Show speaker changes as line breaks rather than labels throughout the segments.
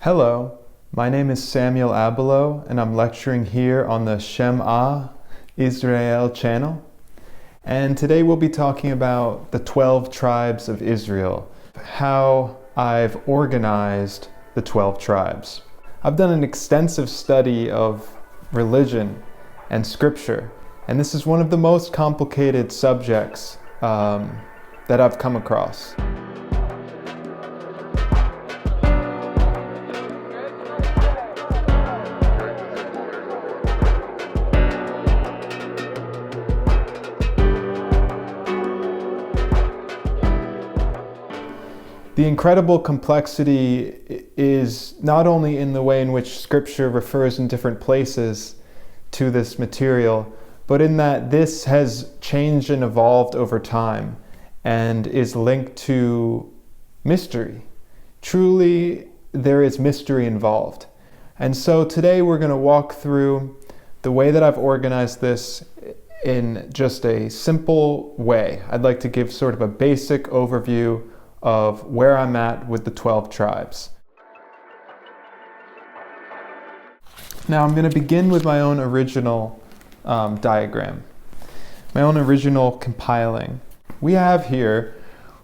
Hello, my name is Samuel Abelo, and I'm lecturing here on the Shemah Israel channel. And today we'll be talking about the 12 tribes of Israel, how I've organized the 12 tribes. I've done an extensive study of religion and scripture, and this is one of the most complicated subjects that I've come across. The incredible complexity is not only in the way in which Scripture refers in different places to this material, but in that this has changed and evolved over time and is linked to mystery. Truly, there is mystery involved. And so today we're going to walk through the way that I've organized this in just a simple way. I'd like to give sort of a basic overview of where I'm at with the 12 tribes. Now I'm going to begin with my own original diagram, my own original compiling. We have here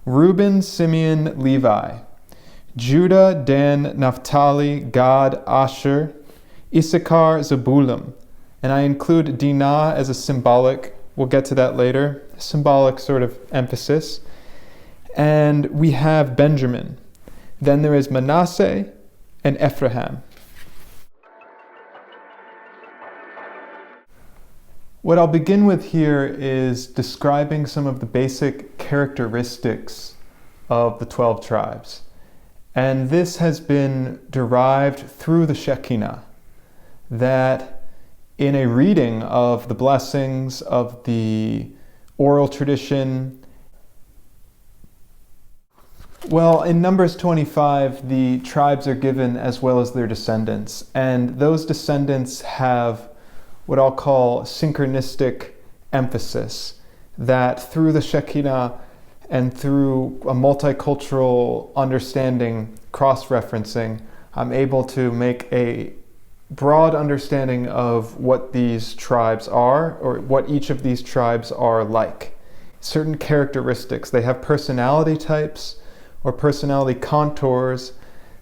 Reuben, Simeon, Levi, Judah, Dan, Naphtali, Gad, Asher, Issachar, Zebulun, and I include Dinah as a symbolic, we'll get to that later, symbolic sort of emphasis. And we have Benjamin. Then there is Manasseh and Ephraim. What I'll begin with here is describing some of the basic characteristics of the 12 tribes. And this has been derived through the Shekinah, that in a reading of the blessings of the oral tradition, well, in Numbers 25, the tribes are given as well as their descendants. And those descendants have what I'll call synchronistic emphasis, that through the Shekinah and through a multicultural understanding, cross-referencing, I'm able to make a broad understanding of what these tribes are, or what each of these tribes are like. Certain characteristics. They have personality types, or personality contours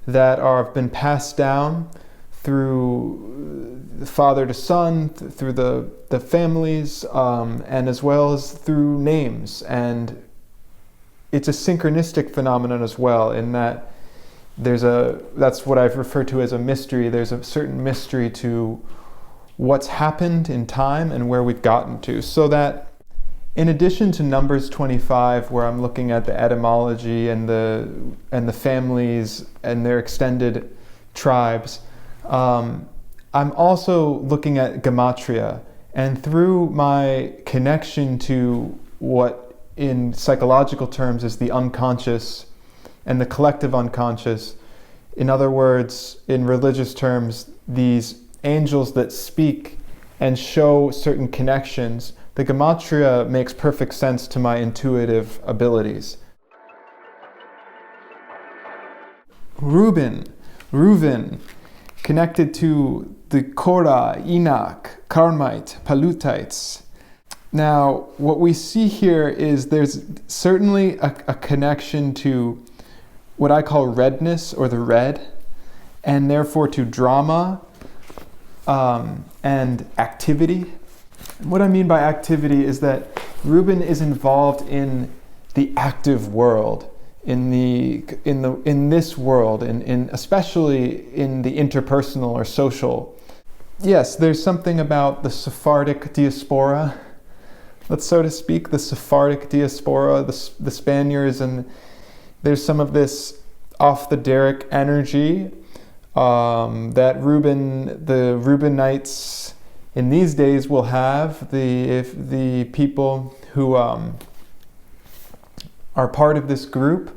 that have been passed down through father to son, through the families, and as well as through names. And it's a synchronistic phenomenon as well, in that that's what I've referred to as a mystery. There's a certain mystery to what's happened in time and where we've gotten to, so that in addition to Numbers 25, where I'm looking at the etymology and the families and their extended tribes, I'm also looking at gematria, and through my connection to what in psychological terms is the unconscious and the collective unconscious, in other words, in religious terms, these angels that speak and show certain connections, the gematria makes perfect sense to my intuitive abilities. Reuben, connected to the Korah, Enoch, Carmite, Palutites. Now, what we see here is there's certainly a connection to what I call redness, or the red, and therefore to drama and activity. What I mean by activity is that Reuben is involved in the active world, in this world, especially in the interpersonal or social. Yes, there's something about the Sephardic diaspora, let's so to speak, the Sephardic diaspora, the Spaniards, and there's some of this off the derrick energy that the Reubenites in these days will have, the people who are part of this group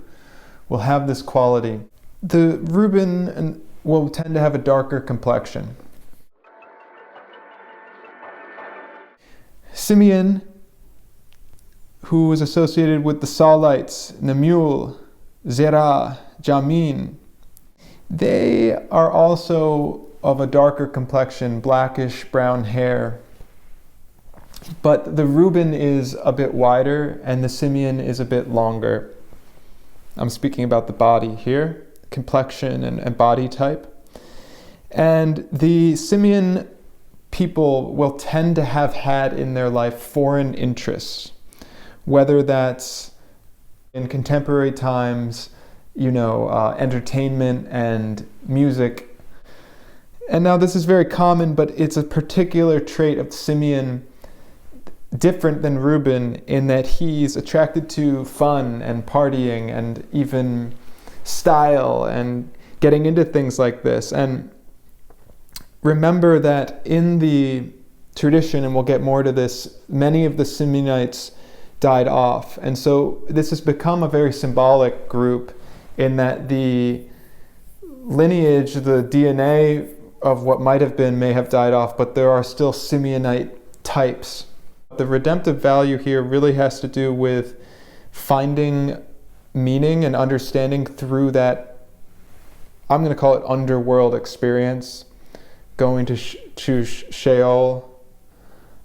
will have this quality. The Reuben will tend to have a darker complexion. Simeon, who is associated with the Saulites, Nemuel, Zerah, Jamin, They are also of a darker complexion, blackish brown hair. But the Reuben is a bit wider and the Simeon is a bit longer. I'm speaking about the body here, complexion and body type. And the Simeon people will tend to have had in their life foreign interests, whether that's in contemporary times, entertainment and music. And now this is very common, but it's a particular trait of Simeon, different than Reuben, in that he's attracted to fun and partying and even style and getting into things like this. And remember that in the tradition, and we'll get more to this, many of the Simeonites died off. And so this has become a very symbolic group in that the lineage, the DNA of what might have been may have died off, but there are still Simeonite types. The redemptive value here really has to do with finding meaning and understanding through that, I'm going to call it underworld experience, going to Sheol,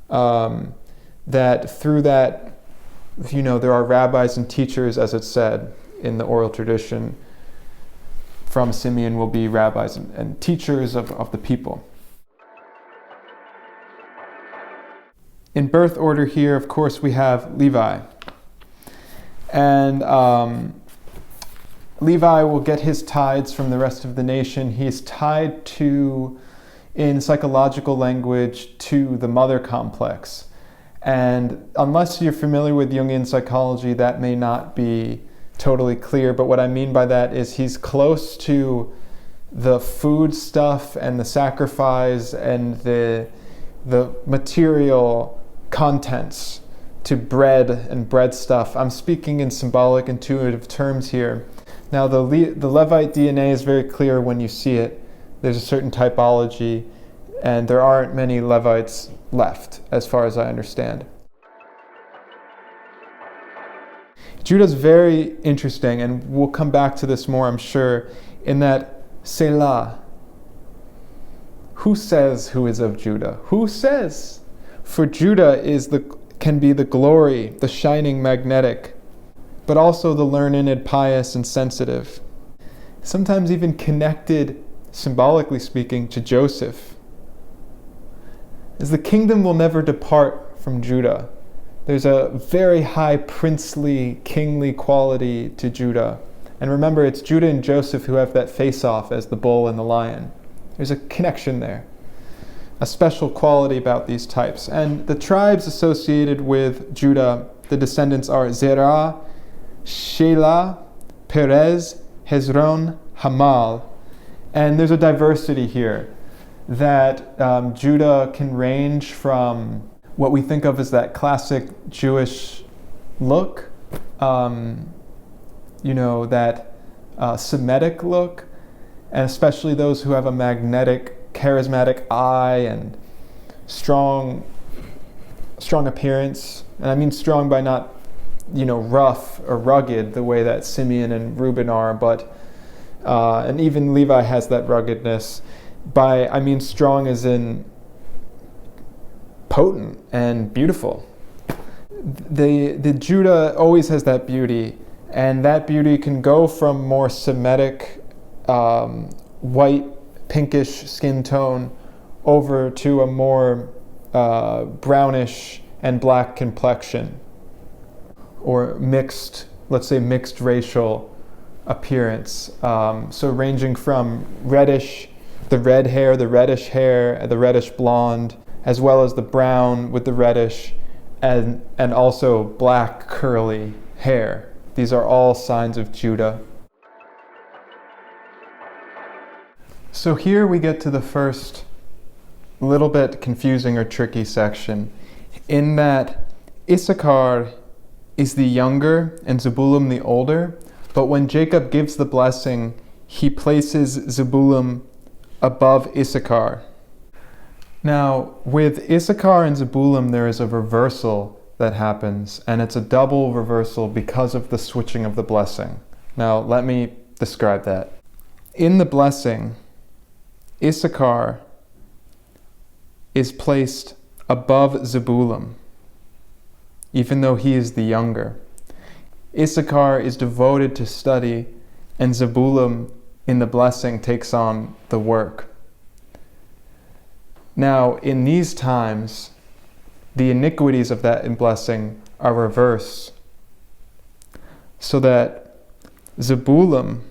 that through that, there are rabbis and teachers, as it's said in the oral tradition, from Simeon will be rabbis and teachers of the people. In birth order here, of course, we have Levi. And Levi will get his tithes from the rest of the nation. He's tied to, in psychological language, to the mother complex. And unless you're familiar with Jungian psychology, that may not be totally clear. But what I mean by that is he's close to the food stuff and the sacrifice and the material contents to bread and bread stuff. I'm speaking in symbolic, intuitive terms here. Now the Levite DNA is very clear when you see it. There's a certain typology, and there aren't many Levites left, as far as I understand. Judah's very interesting, and we'll come back to this more, I'm sure, in that Selah. Who says who is of Judah? Who says? For Judah can be the glory, the shining magnetic, but also the learned, pious, and sensitive. Sometimes even connected, symbolically speaking, to Joseph. As the kingdom will never depart from Judah. There's a very high princely, kingly quality to Judah. And remember, it's Judah and Joseph who have that face-off as the bull and the lion. There's a connection there. A special quality about these types. And the tribes associated with Judah, the descendants are Zerah, Shelah, Perez, Hezron, Hamal. And there's a diversity here that Judah can range from what we think of as that classic Jewish look, that Semitic look, and especially those who have a magnetic, charismatic eye and strong appearance. And I mean strong by not, rough or rugged the way that Simeon and Reuben are, but and even Levi has that ruggedness. I mean strong as in potent and beautiful. The Judah always has that beauty, and that beauty can go from more Semitic, white, pinkish skin tone over to a more brownish and black complexion, or mixed, let's say mixed racial appearance. So ranging from reddish, the red hair, the reddish hair, the reddish blonde, as well as the brown with the reddish, and also black curly hair. These are all signs of Judah. So here we get to the first little bit confusing or tricky section, in that Issachar is the younger and Zebulun the older, but when Jacob gives the blessing, he places Zebulun above Issachar. Now, with Issachar and Zebulun, there is a reversal that happens, and it's a double reversal because of the switching of the blessing. Now, let me describe that. in the blessing, Issachar is placed above Zebulun, even though he is the younger. Issachar is devoted to study, and Zebulun in the blessing takes on the work. Now, in these times, the iniquities of that blessing are reversed, so that Zebulun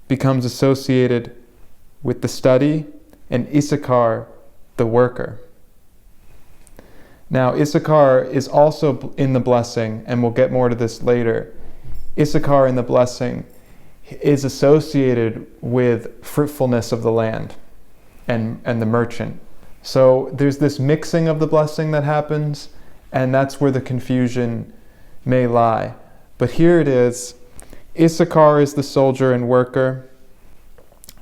becomes associated with the study and Issachar the worker. Now, Issachar is also in the blessing, and we'll get more to this later. Issachar in the blessing is associated with fruitfulness of the land and the merchant. So there's this mixing of the blessing that happens, and that's where the confusion may lie. But here it is. Issachar is the soldier and worker.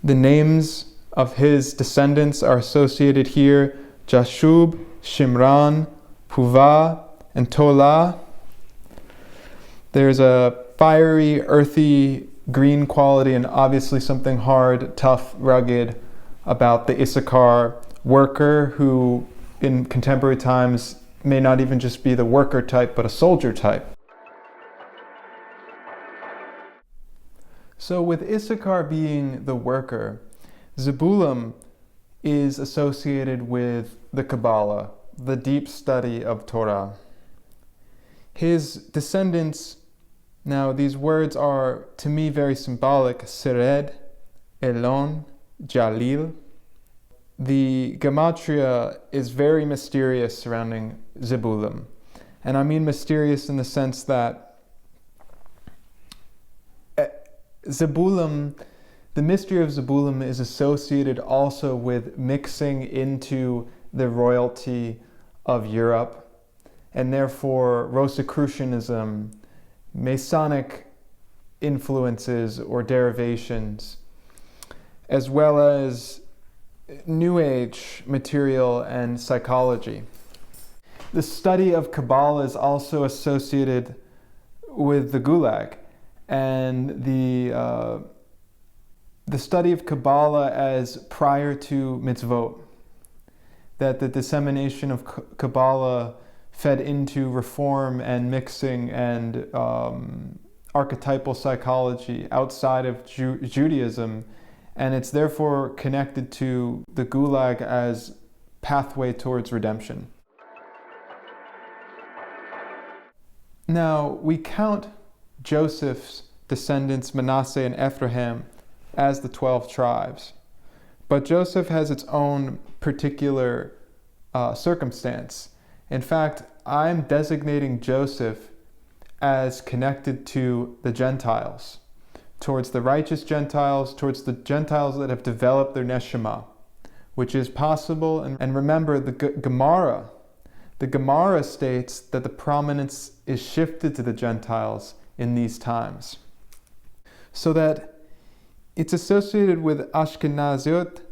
The names of his descendants are associated here: Jashub, Shimran, Puvah, and Tola. There's a fiery, earthy, green quality, and obviously something hard, tough, rugged about the Issachar worker, who in contemporary times may not even just be the worker type, but a soldier type. So with Issachar being the worker, Zebulun is associated with the Kabbalah, the deep study of Torah. His descendants, now these words are to me very symbolic: Sered, Elon, Jalil. The gematria is very mysterious surrounding Zebulun. And I mean mysterious in the sense that Zebulun, the mystery of Zebulun is associated also with mixing into the royalty of Europe, and therefore Rosicrucianism, Masonic influences or derivations, as well as New Age material and psychology. The study of Kabbalah is also associated with the Gulag, and the study of Kabbalah as prior to mitzvot, that the dissemination of Kabbalah fed into reform and mixing and archetypal psychology outside of Judaism, and it's therefore connected to the Gulag as pathway towards redemption. Now, we count Joseph's descendants, Manasseh and Ephraim, as the 12 tribes. But Joseph has its own particular circumstance. In fact, I'm designating Joseph as connected to the Gentiles, towards the righteous Gentiles, towards the Gentiles that have developed their neshama, which is possible. And remember, the Gemara states that the prominence is shifted to the Gentiles in these times, so that it's associated with Ashkenaziot,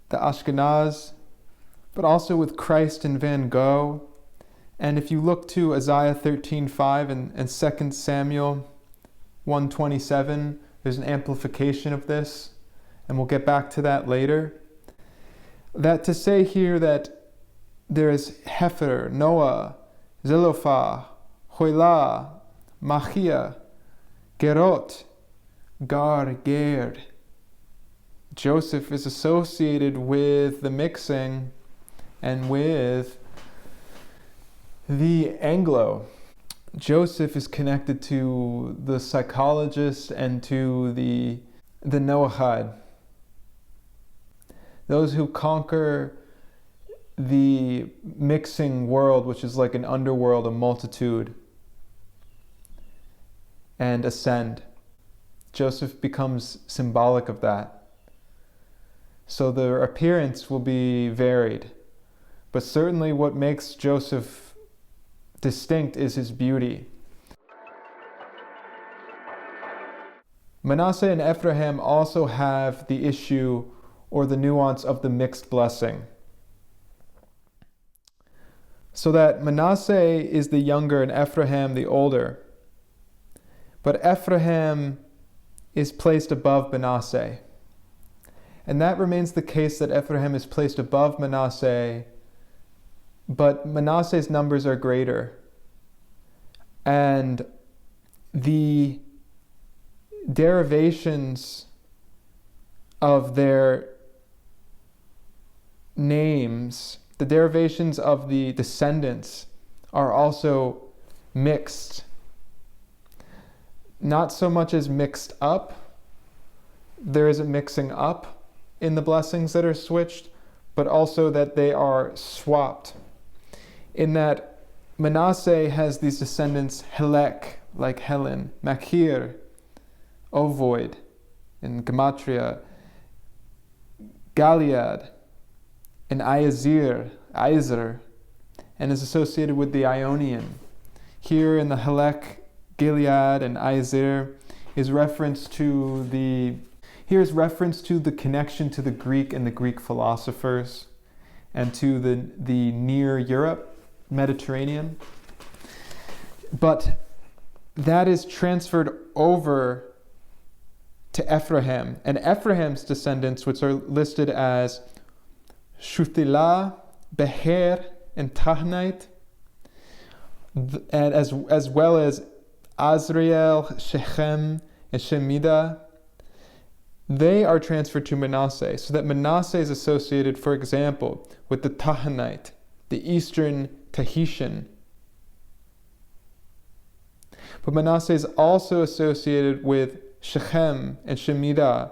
the Ashkenaz, but also with Christ and Van Gogh. And if you look to Isaiah 13:5 and 2 Samuel 1:27, there's an amplification of this, and we'll get back to that later. That to say here that there is Hefer, Noah, Zelophah, Hoilah, Machia, Gerot, Gar, Ger. Joseph is associated with the mixing and with the Anglo. Joseph is connected to the psychologists and to the Noahide, those who conquer the mixing world, which is like an underworld, a multitude, and ascend. Joseph becomes symbolic of that. So their appearance will be varied, but certainly what makes Joseph distinct is his beauty. Manasseh and Ephraim also have the issue or the nuance of the mixed blessing. So that Manasseh is the younger and Ephraim the older. But Ephraim is placed above Manasseh. And that remains the case, that Ephraim is placed above Manasseh, but Manasseh's numbers are greater. And the derivations of their names, the derivations of the descendants, are also mixed. Not so much as mixed up. There is a mixing up in the blessings that are switched, but also that they are swapped. In that Manasseh has these descendants, Helek, like Helen, Machir, ovoid, in Gematria, Gilead, and Iazir, and is associated with the Ionian. Here in the Helek, Gilead, and Iazir is reference to the connection to the Greek and the Greek philosophers, and to the near Europe, Mediterranean. But that is transferred over to Ephraim, and Ephraim's descendants, which are listed as Shuthilah, Beher, and Tahnite, and as well as Azriel, Shechem, and Shemida, they are transferred to Manasseh, so that Manasseh is associated, for example, with the Tahanite, the Eastern Tahitian. But Manasseh is also associated with Shechem and Shemida,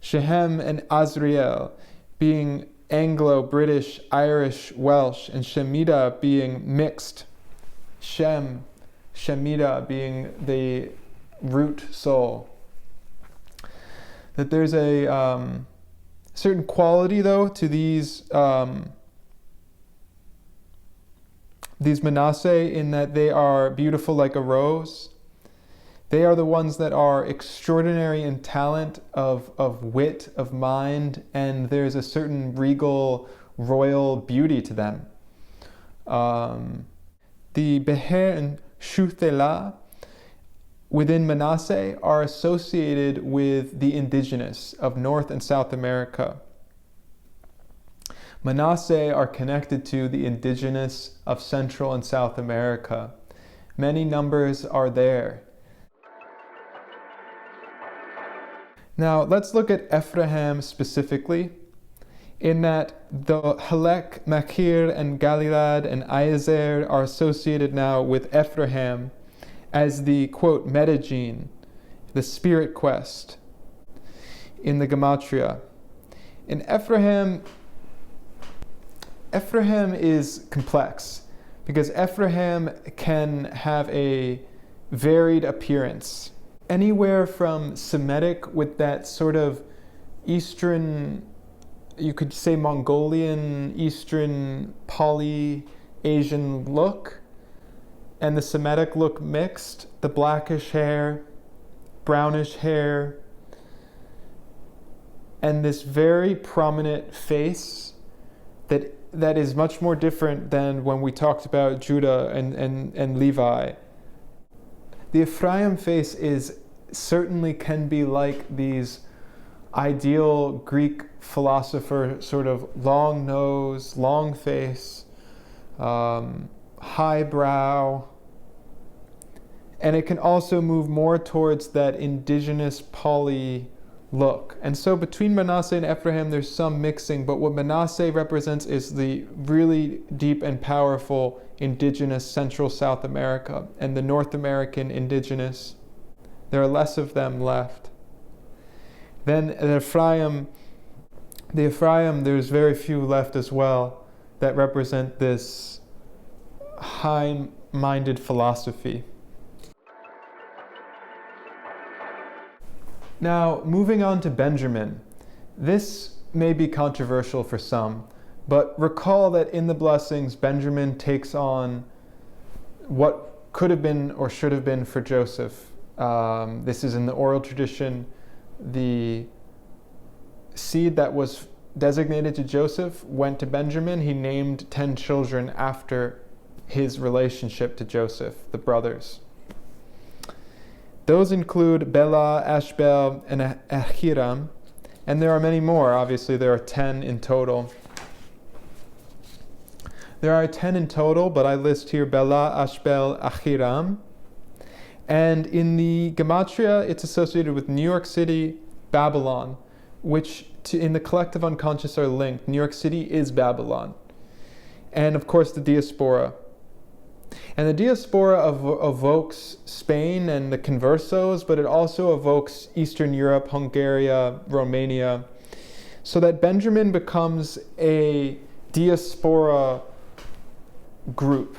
Shechem and Azriel being Anglo, British, Irish, Welsh, and Shemida being mixed. Shemida being the root soul. That there's a certain quality, though, to these Manasseh, in that they are beautiful like a rose. They are the ones that are extraordinary in talent, of wit, of mind, and there's a certain regal, royal beauty to them. The Beher and Shuthelah within Manasseh are associated with the indigenous of North and South America. Manasseh are connected to the indigenous of Central and South America. Many numbers are there. Now, let's look at Ephraim specifically, in that the Helek, Machir, and Gilead, and Iazir are associated now with Ephraim as the, quote, metagene, the spirit quest, in the Gematria. In Ephraim is complex, because Ephraim can have a varied appearance. Anywhere from Semitic, with that sort of Eastern, you could say Mongolian, Eastern, Poly-Asian look, and the Semitic look mixed, the blackish hair, brownish hair, and this very prominent face that is much more different than when we talked about Judah and Levi. The Ephraim face certainly can be like these ideal Greek philosopher, sort of long nose, long face, high brow, and it can also move more towards that indigenous poly look. And so between Manasseh and Ephraim, there's some mixing, but what Manasseh represents is the really deep and powerful indigenous Central South America, and the North American indigenous, there are less of them left. Then the Ephraim, there's very few left as well that represent this high-minded philosophy. Now, moving on to Benjamin. This may be controversial for some, but recall that in the blessings, Benjamin takes on what could have been or should have been for Joseph. This is in the oral tradition. The seed that was designated to Joseph went to Benjamin. He named 10 children after his relationship to Joseph, the brothers. Those include Bela, Ashbel, and Ahiram, and there are many more. Obviously, there are 10 in total. There are 10 in total, but I list here Bela, Ashbel, Ahiram. And in the Gematria, it's associated with New York City, Babylon, which in the collective unconscious are linked. New York City is Babylon. And of course, the diaspora. And the diaspora evokes Spain and the conversos, but it also evokes Eastern Europe, Hungary, Romania, so that Benjamin becomes a diaspora group.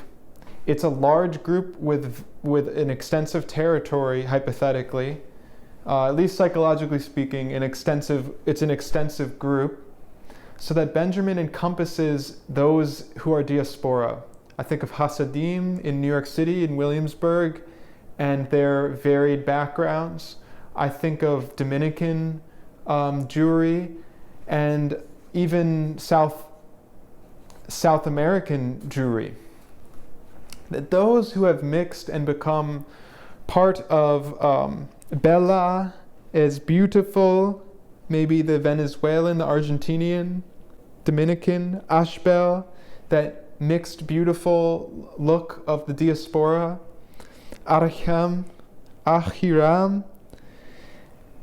It's a large group with an extensive territory, hypothetically, at least psychologically speaking, it's an extensive group, so that Benjamin encompasses those who are diaspora. I think of Hasidim in New York City, in Williamsburg, and their varied backgrounds. I think of Dominican Jewry, and even South American Jewry. That those who have mixed and become part of Bella is beautiful, maybe the Venezuelan, the Argentinian, Dominican, Ashbel, that mixed beautiful look of the diaspora, Ahiram.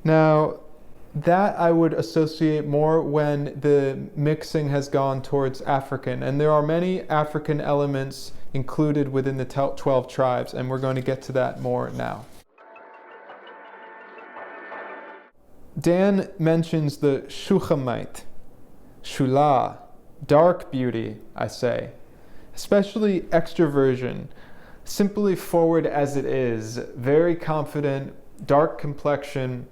Now, that I would associate more when the mixing has gone towards African, and there are many African elements included within the 12 tribes, and we're going to get to that more now. Dan mentions the Shuchamite, Shula, dark beauty, I say, especially extroversion, simply forward as it is, very confident, dark complexion,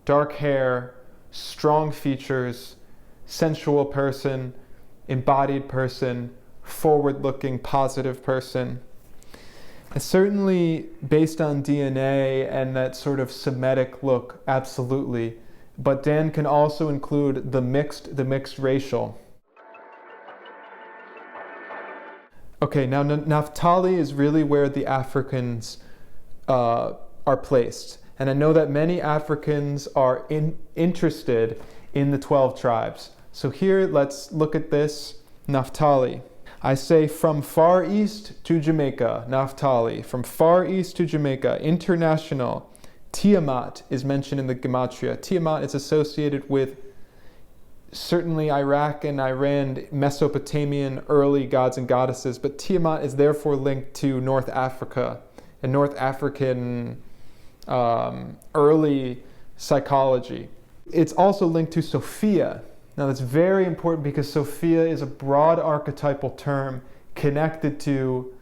dark hair, strong features, sensual person, embodied person, forward-looking, positive person. And certainly based on DNA and that sort of Semitic look, absolutely. But Dan can also include the mixed racial. Okay, now Naphtali is really where the Africans are placed. And I know that many Africans are interested in the 12 tribes. So here, let's look at this, Naphtali. I say from Far East to Jamaica, Naphtali. From Far East to Jamaica, international. Tiamat is mentioned in the Gematria. Tiamat is associated with certainly Iraq and Iran, Mesopotamian early gods and goddesses, but Tiamat is therefore linked to North Africa and North African early psychology. It's also linked to Sophia. Now that's very important because Sophia is a broad archetypal term connected to,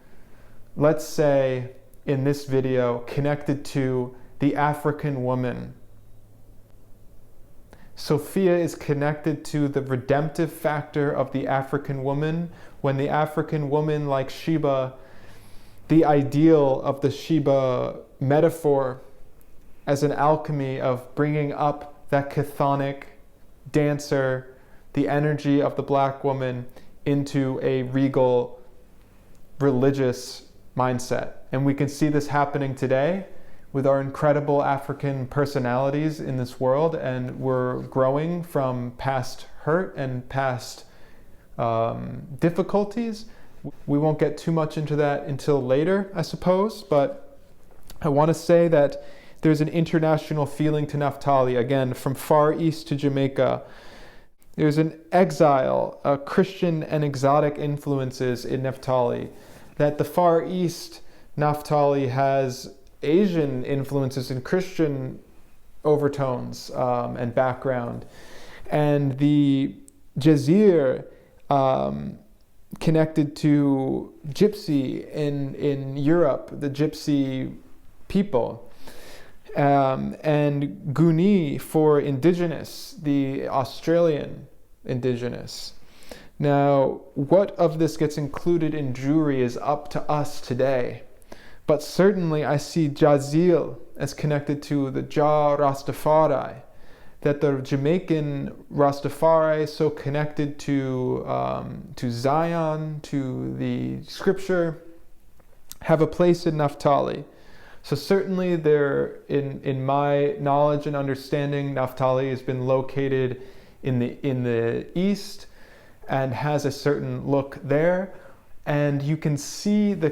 let's say in this video, connected to the African woman. Sophia is connected to the redemptive factor of the African woman. When the African woman, like Sheba, the ideal of the Sheba metaphor as an alchemy of bringing up that chthonic dancer, the energy of the black woman, into a regal religious mindset. And we can see this happening today with our incredible African personalities in this world, and we're growing from past hurt and past difficulties. We won't get too much into that until later, I suppose, but I want to say that there's an international feeling to Naphtali, again, from Far East to Jamaica. There's an exile, Christian and exotic influences in Naphtali. That the Far East, Naphtali has Asian influences and Christian overtones and background. And the Jazir, connected to Gypsy in Europe, the Gypsy people. And Guni for indigenous, the Australian indigenous. Now, what of this gets included in Jewry is up to us today. But certainly I see Jazil as connected to the Jah Rastafari, that the Jamaican Rastafari is so connected to Zion, to the scripture, have a place in Naphtali. So certainly there, in my knowledge and understanding, Naphtali has been located in the east and has a certain look there. And you can see the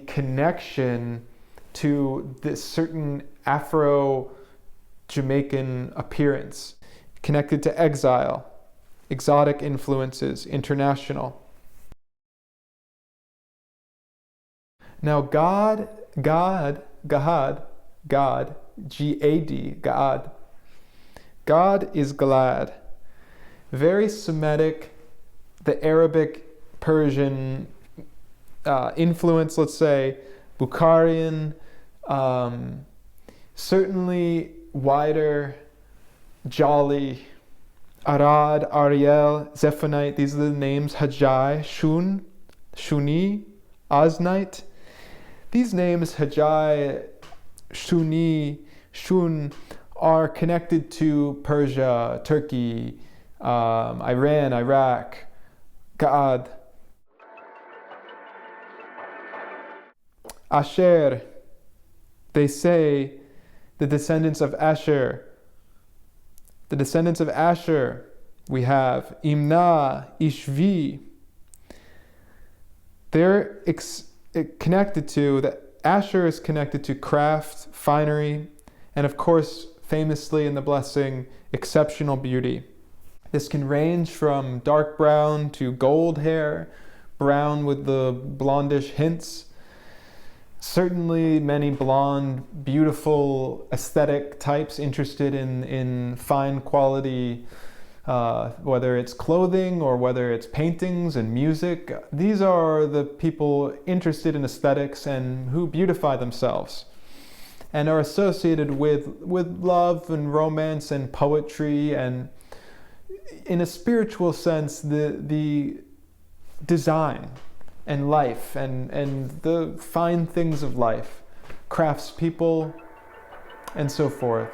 connection to this certain Afro-Jamaican appearance, connected to exile, exotic influences, international. Now God, G-A-D, God. God is glad. Very Semitic, the Arabic, Persian influence, let's say, Bukharian, certainly wider, jolly, Arad, Ariel, Zephonite, these are the names, Hajjai, Shun, Shuni, Oznite. These names, Hajjai, Shuni, Shun, are connected to Persia, Turkey, Iran, Iraq, Ga'ad. Asher, they say the descendants of Asher. The descendants of Asher, we have Imna, Ishvi. They're connected to, that Asher is connected to craft, finery, and of course, famously in the blessing, exceptional beauty. This can range from dark brown to gold hair, brown with the blondish hints. Certainly many blonde, beautiful aesthetic types interested in fine quality, whether it's clothing or whether it's paintings and music. These are the people interested in aesthetics and who beautify themselves and are associated with love and romance and poetry, and in a spiritual sense, the design and life and the fine things of life, craftspeople, and so forth.